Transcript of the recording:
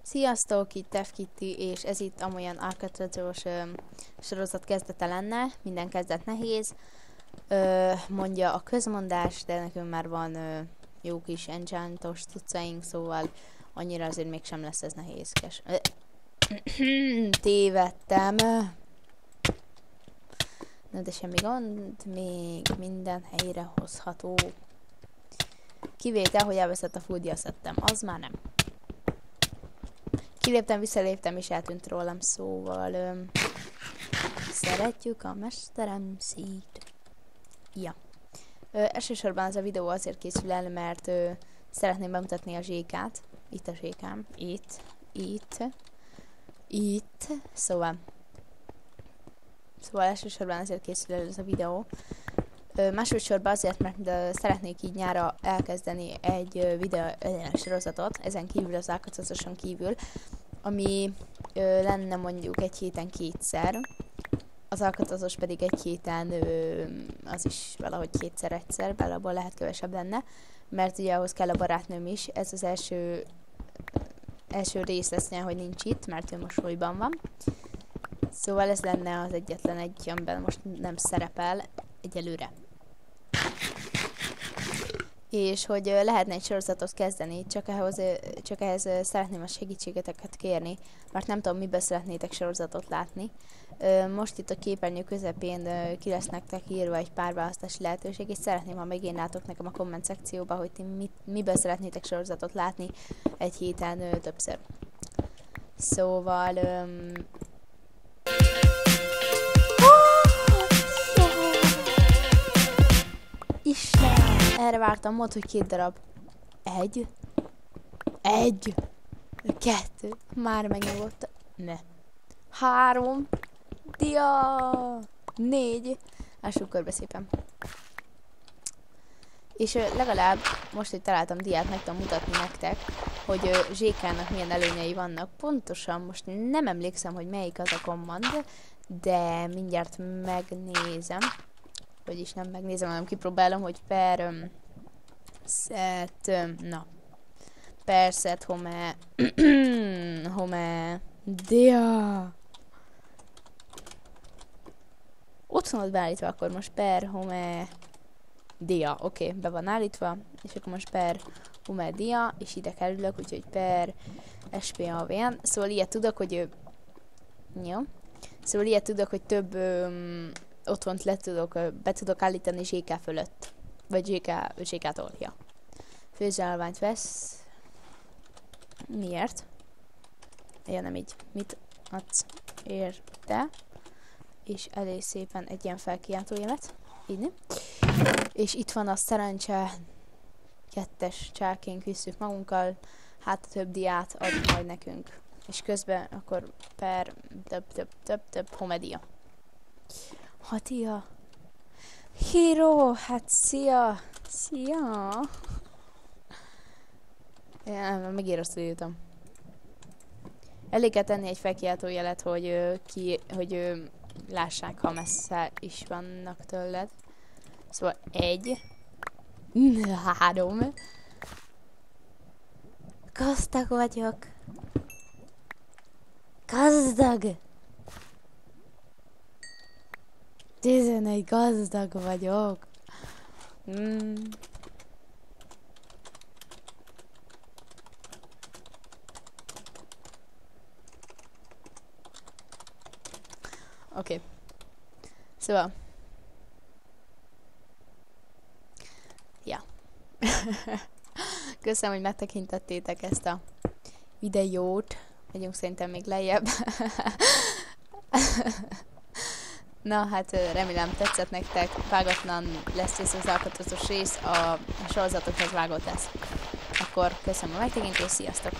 Sziasztok, itt Tefkitti, és ez itt amolyan Alcatrazos sorozat kezdete lenne. Minden kezdet nehéz, mondja a közmondás, de nekünk már van jó kis enchantos cuccaink, szóval annyira azért mégsem lesz ez nehézkes. Tévedtem. Na de semmi gond, még minden helyre hozható. Kivétel, hogy elveszett a fulldiaszettem, az már nem. Kiléptem, visszaléptem, és eltűnt rólam, szóval szeretjük a mesterem szít. Ja. Elsősorban ez a videó azért készül el, mert szeretném bemutatni a zsékát. Itt a zsékám. Itt. Szóval elsősorban azért készül el ez a videó. Másodszorban azért, mert szeretnék így nyára elkezdeni egy videó sorozatot, ezen kívül az Alcatrazoson kívül, ami lenne mondjuk egy héten kétszer, az Alcatrazos pedig egy héten az is valahogy kétszer-egyszer, bár abból lehet kevesebb lenne, mert ugye ahhoz kell a barátnőm is, ez az első rész lesz olyan, hogy nincs itt, mert ő most súlyban van. Szóval ez lenne az egyetlen egy, amiben most nem szerepel egyelőre. És hogy lehetne egy sorozatot kezdeni, csak ehhez szeretném a segítségeteket kérni, mert nem tudom, miben szeretnétek sorozatot látni. Most itt a képernyő közepén ki lesz nektek írva egy pár választási lehetőség, és szeretném, ha megírnátok nekem a komment szekcióba, hogy ti miben szeretnétek sorozatot látni egy héten többször. Szóval... Isten! Erre vártam, mondd, hogy 2 darab. 1 2 már megnyugodt. Ne. 3 dia 4. Lássuk körbe szépen. És legalább most, hogy találtam diát, meg tudom mutatni nektek, hogy zsékának milyen előnyei vannak. Pontosan most nem emlékszem, hogy melyik az a command, de mindjárt megnézem. Vagyis nem megnézem, hanem kipróbálom, hogy per set home dia. Ott van ott beállítva, akkor most per home dia. Oké, be van állítva, és akkor most per home dia, és ide kerülök, úgyhogy per spavn. Szóval ilyet tudok, hogy jó. Szóval ilyet tudok, hogy több otthont be tudok állítani zséká fölött. Vagy zsékától, ja. Főzsálványt vesz. Miért? Ja, nem így. Mit adsz érte? És elég szépen egy ilyen felkiáltójelet. Így. És itt van a szerencse 2-es csákénk, visszük magunkkal. Hát több diát ad majd nekünk. És közben akkor per több homedia. Hatia. Hiro, hát szia. Megírasztultam. Elég kell tenni egy felkiáltó jelet, hogy lássák, ha messze is vannak tőled. Szóval 1 3 Gazdag vagyok. Gazdag. 11 gazdag vagyok. Oké. Szóval. Ja. Köszönöm, hogy megtekintettétek ezt a videót. Megyünk szerintem még lejjebb. Na, hát remélem tetszett nektek, vágatlan lesz ez az Alcatrazos rész, a sorozatokhoz vágott lesz. Akkor köszönöm a megtekintést, sziasztok!